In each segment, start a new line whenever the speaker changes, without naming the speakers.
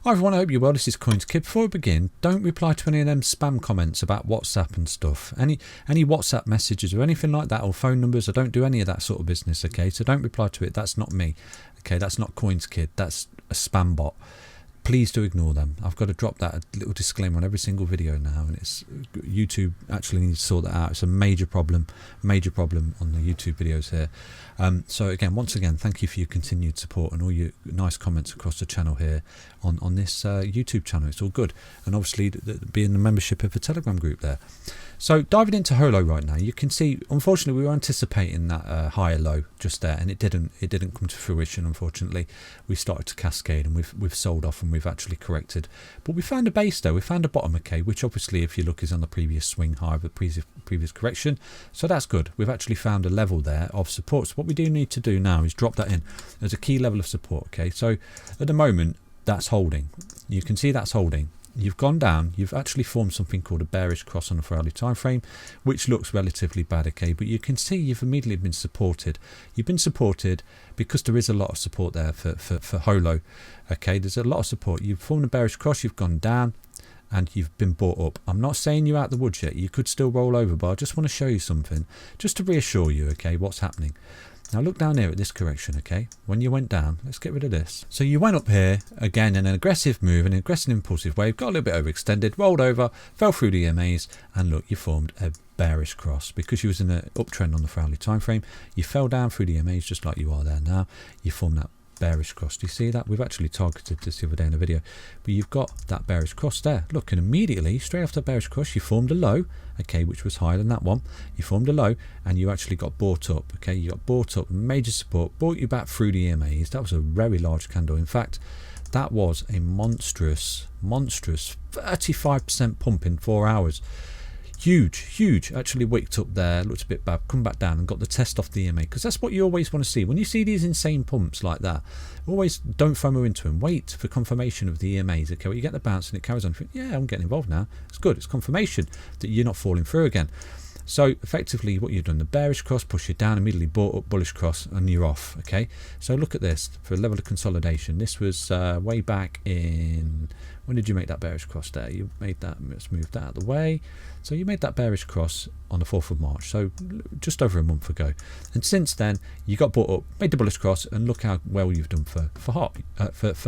Hi everyone, I hope you're well. This is CoinsKid. Before we begin, don't reply to any of them spam comments about WhatsApp and stuff. Any WhatsApp messages or anything like that, or phone numbers. I don't do any of that sort of business, okay? So don't reply to it. That's not me, okay? That's not CoinsKid. That's a spam bot. Please do ignore them. I've got to drop that little disclaimer on every single video now, and it's YouTube actually needs to sort that out. It's a major problem on the YouTube videos here. So again, once again, thank you for your continued support and all your nice comments across the channel here on this YouTube channel. It's all good, and obviously being the membership of the Telegram group there. So diving into Holo right now, you can see, unfortunately, we were anticipating that higher low just there, and it didn't come to fruition. Unfortunately, we started to cascade, and we've sold off, and we've actually corrected. But we found a base though. We found a bottom, okay, which obviously, if you look, is on the previous swing high of the previous correction. So that's good. We've actually found a level there of support. So what we do need to do now is drop that in as a key level of support. Okay, so at the moment that's holding. You can see that's holding. You've gone down, you've actually formed something called a bearish cross on a 4-hourly time frame, which looks relatively bad, okay, but you can see you've immediately been supported. You've been supported because there is a lot of support there for Holo, okay. There's a lot of support. You've formed a bearish cross, you've gone down, and you've been bought up. I'm not saying you're out the woods yet. You could still roll over, but I just want to show you something just to reassure you, okay, what's happening. Now look down here at this correction, okay? When you went down, let's get rid of this. So you went up here, again, in an aggressive move, an aggressive impulsive wave, got a little bit overextended, rolled over, fell through the EMAs, and look, you formed a bearish cross because you was in an uptrend on the 4-hourly time frame. You fell down through the EMAs just like you are there now. You formed that bearish cross. Do you see that? We've actually targeted this the other day in a video, but you've got that bearish cross there. Look, and immediately straight after bearish cross you formed a low, okay, which was higher than that one. You formed a low and you actually got bought up, okay. You got bought up, major support, brought you back through the EMAs. That was a very large candle. In fact, that was a monstrous 35% pump in 4 hours. Huge. Actually wicked up there, looked a bit bad, come back down and got the test off the EMA, because that's what you always want to see when you see these insane pumps like that. Always don't FOMO into them. Wait for confirmation of the EMAs. Okay, well, you get the bounce and it carries on. Yeah, I'm getting involved now. It's good. It's confirmation that you're not falling through again. So effectively what you've done, the bearish cross, push you down, immediately bought up, bullish cross, and you're off. Okay, so look at this for a level of consolidation. This was way back in, when did you make that bearish cross there? You made that, let's move that out of the way. So you made that bearish cross on the 4th of March, so just over a month ago. And since then, you got bought up, made the bullish cross, and look how well you've done for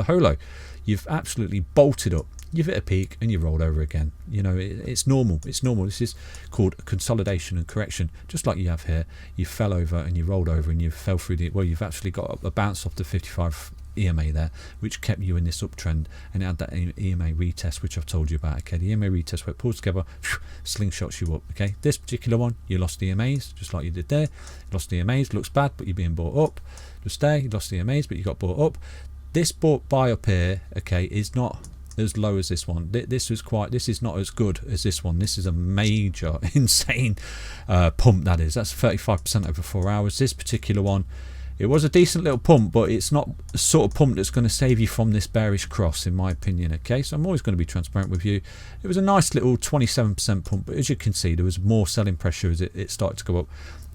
Holo. You've absolutely bolted up. You've hit a peak and you rolled over again. You know, it's normal. It's normal. This is called consolidation and correction, just like you have here. You fell over and you rolled over and you fell through the, well, you've actually got a bounce off the 55 EMA there, which kept you in this uptrend, and it had that EMA retest, which I've told you about. Okay, the EMA retest where it pulls together, slingshots you up. Okay, this particular one, you lost the EMAs, just like you did there. You lost the EMAs, looks bad, but you're being bought up. Just there, you lost the EMAs, but you got bought up. This bought buy up here, okay, is not as low as this one. This is not as good as this one. This is a major insane pump. That's 35% over 4 hours. This particular one, it was a decent little pump, but it's not the sort of pump that's going to save you from this bearish cross, in my opinion. Okay, so I'm always going to be transparent with you. It was a nice little 27% pump, but as you can see, there was more selling pressure as it started to go up,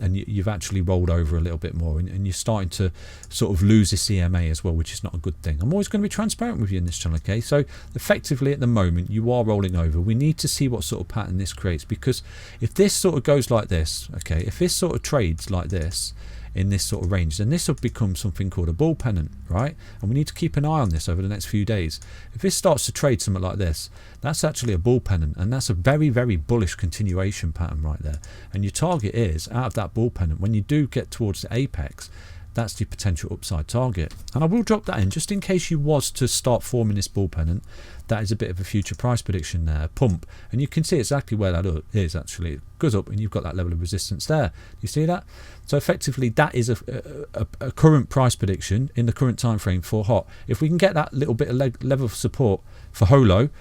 and you've actually rolled over a little bit more, and you're starting to sort of lose this EMA as well, which is not a good thing. I'm always going to be transparent with you in this channel, okay? So effectively at the moment you are rolling over. We need to see what sort of pattern this creates, because if this sort of goes like this, okay, if this sort of trades like this in this sort of range, then this will become something called a bull pennant, right? And we need to keep an eye on this over the next few days. If this starts to trade something like this, that's actually a bull pennant, and that's a very bullish continuation pattern right there. And your target is out of that bull pennant. When you do get towards the apex, that's the potential upside target, and I will drop that in just in case you was to start forming this bull pennant. That is a bit of a future price prediction there, pump, and you can see exactly where that is. Actually, it goes up and you've got that level of resistance there. You see that? So effectively that is a current price prediction in the current time frame for hot. If we can get that little bit of level of support for Holo,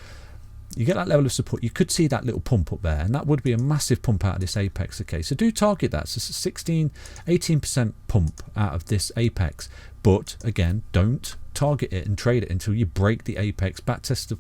you get that level of support, you could see that little pump up there, and that would be a massive pump out of this apex. Okay, so do target that. So 18% pump out of this apex But again, don't target it and trade it until you break the apex, backtest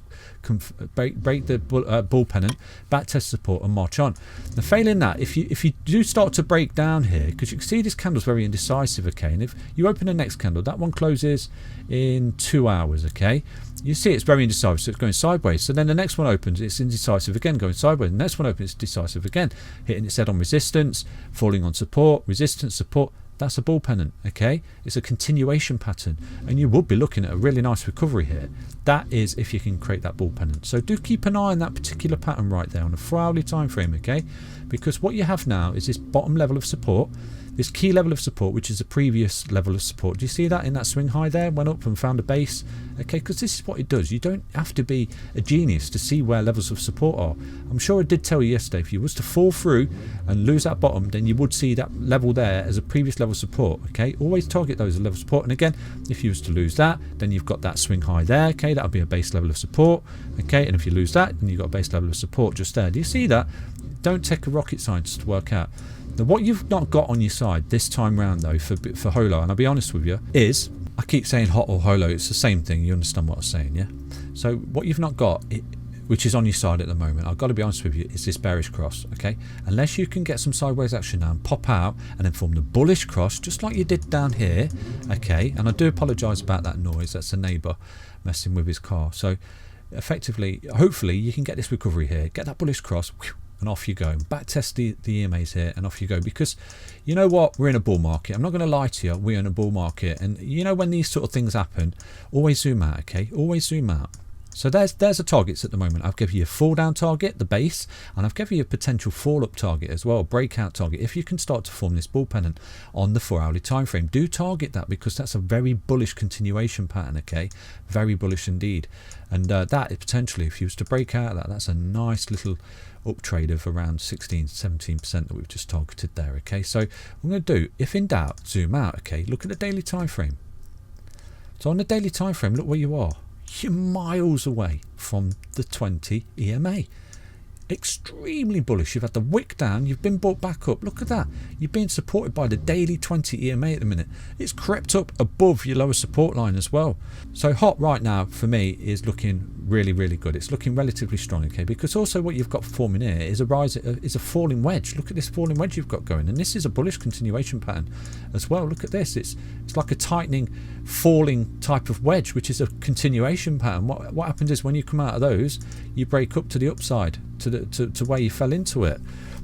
break the bull pennant, backtest support, and march on. Now, failing that, if you do start to break down here, because you can see this candle's very indecisive, okay, and if you open the next candle, that one closes in 2 hours, okay, you see it's very indecisive, so it's going sideways. So then the next one opens, it's indecisive again, going sideways. The next one opens, it's decisive again, hitting its head on resistance, falling on support, resistance, support. That's a bull pennant, okay? It's a continuation pattern, and you would be looking at a really nice recovery here. That is if you can create that bull pennant. So do keep an eye on that particular pattern right there on a 4-hourly time frame, okay? Because what you have now is this bottom level of support, this key level of support, which is the previous level of support. Do you see that in that swing high there? Went up and found a base, okay? Because this is what it does. You don't have to be a genius to see where levels of support are. I'm sure I did tell you yesterday, if you was to fall through and lose that bottom, then you would see that level there as a previous level of support, okay? Always target those as a level of support. And again, if you was to lose that, then you've got that swing high there, okay? That'll be a base level of support, okay? And if you lose that, then you've got a base level of support just there. Do you see that? Don't take a rocket science to work out. Now, what you've not got on your side this time round, though, for Holo, and I'll be honest with you, is, I keep saying hot or Holo, it's the same thing, you understand what I'm saying, yeah? So what you've not got, which is on your side at the moment, I've got to be honest with you, is this bearish cross, okay? Unless you can get some sideways action now and pop out and then form the bullish cross, just like you did down here, okay? And I do apologise about that noise, that's a neighbour messing with his car. So effectively, hopefully, you can get this recovery here, get that bullish cross, whew, and off you go. Back test the EMAs here and off you go, because you know what, we're in a bull market. I'm not going to lie to you, we're in a bull market, and you know when these sort of things happen, always zoom out, okay? Always zoom out. So there's the targets at the moment. I've given you a fall down target, the base, and I've given you a potential fall up target as well, breakout target. If you can start to form this bull pennant on the 4-hourly time frame, do target that, because that's a very bullish continuation pattern, okay? Very bullish indeed. And that is potentially, if you was to break out of that, that's a nice little up trade of around 16-17% that we've just targeted there, okay? So what I'm going to do, if in doubt, zoom out, okay? Look at the daily time frame. So on the daily time frame, look where you are. You're miles away from the 20 EMA. Extremely bullish. You've had the wick down, you've been brought back up. Look at that. You're being supported by the daily 20 EMA at the minute. It's crept up above your lower support line as well. So hot right now for me is looking really, really good. It's looking relatively strong, okay? Because also what you've got forming here is a falling wedge. Look at this falling wedge you've got going, and this is a bullish continuation pattern as well. Look at this. It's like a tightening, falling type of wedge, which is a continuation pattern. What happens is when you come out of those, you break up to the upside, to where you fell into it.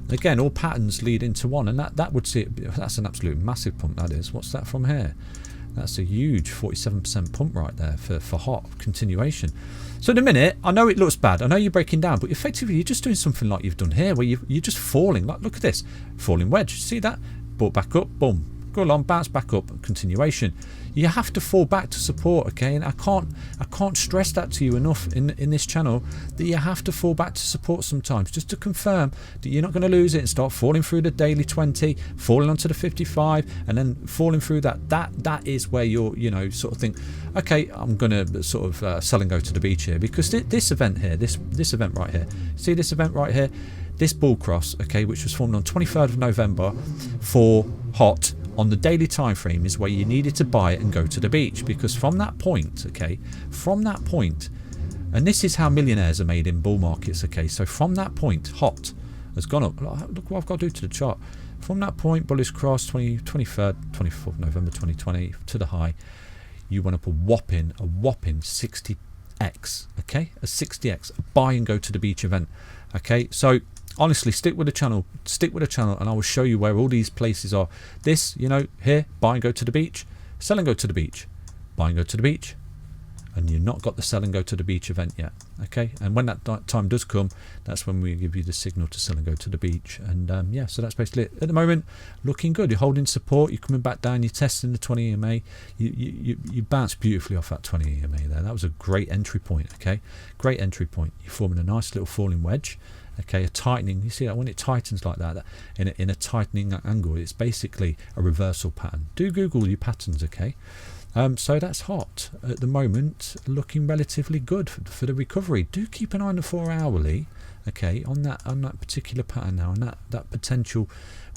Again, all patterns lead into one, and that would see it. That's an absolute massive pump, that is. What's that from here? That's a huge 47% pump right there for hot continuation. So in a minute, I know it looks bad, I know you're breaking down, but effectively you're just doing something like you've done here, where you're just falling. Like, look at this, falling wedge. See that? Brought back up, boom, go along, bounce back up, continuation. You have to fall back to support, okay? And I can't stress that to you enough in this channel, that you have to fall back to support sometimes, just to confirm that you're not going to lose it and start falling through the daily 20, falling onto the 55, and then falling through that. That is where you're, you know, sort of think, okay, I'm going to sort of sell and go to the beach here, because this event here, this event right here, see this event right here, this bull cross, okay, which was formed on 23rd of November for hot, on the daily time frame, is where you needed to buy it and go to the beach, because from that point, okay, from that point, and this is how millionaires are made in bull markets, okay, so from that point, hot has gone up. Look what I've got to do to the chart. From that point, bullish cross, 24th of November 2020 to the high, you went up a whopping 60x, okay, a 60x, a buy and go to the beach event, okay. So honestly, stick with the channel, and I will show you where all these places are. This, you know, here, buy and go to the beach, sell and go to the beach, buy and go to the beach, and you've not got the sell and go to the beach event yet, okay? And when that time does come, that's when we give you the signal to sell and go to the beach. And yeah, so that's basically it. At the moment, looking good. You're holding support, you're coming back down, you're testing the 20 EMA, you bounced beautifully off that 20 EMA there. That was a great entry point, okay? Great entry point. You're forming a nice little falling wedge. Okay, a tightening. You see that when it tightens like that, in a tightening angle, it's basically a reversal pattern. Do Google your patterns, okay? So that's hot at the moment, looking relatively good for the recovery. Do keep an eye on the 4-hourly, okay, on that particular pattern now, and that potential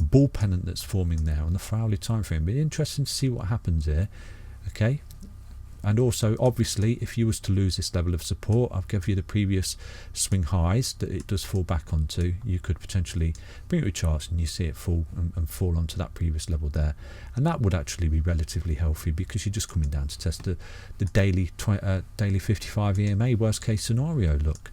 bull pennant that's forming there on the 4-hourly time frame. Be interesting to see what happens here. Okay, and also obviously if you was to lose this level of support, I've given you the previous swing highs that it does fall back onto. You could potentially bring it to a chart and you see it fall and fall onto that previous level there, and that would actually be relatively healthy because you're just coming down to test the daily 55 EMA worst case scenario. Look,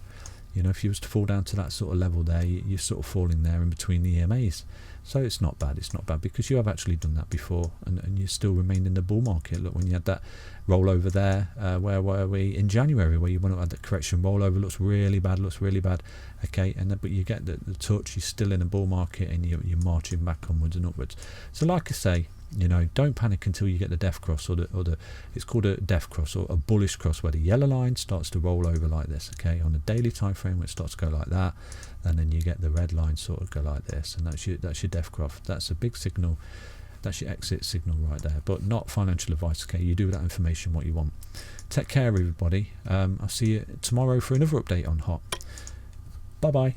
you know, if you was to fall down to that sort of level there, you're sort of falling there in between the EMAs. So it's not bad, because you have actually done that before, and you still remained in the bull market. Look, when you had that rollover there, where were we? In January, where you went at that correction rollover, looks really bad, okay, and but you get the touch, you're still in a bull market, and you're marching back onwards and upwards. So like I say, you know, don't panic until you get the death cross, or the it's called a death cross or a bullish cross, where the yellow line starts to roll over like this, okay, on the daily time frame, where it starts to go like that, and then you get the red line sort of go like this, and that's your death cross. That's a big signal. That's your exit signal right there, but not financial advice. Okay, you do with that information what you want. Take care, everybody. I'll see you tomorrow for another update on HOT. Bye bye.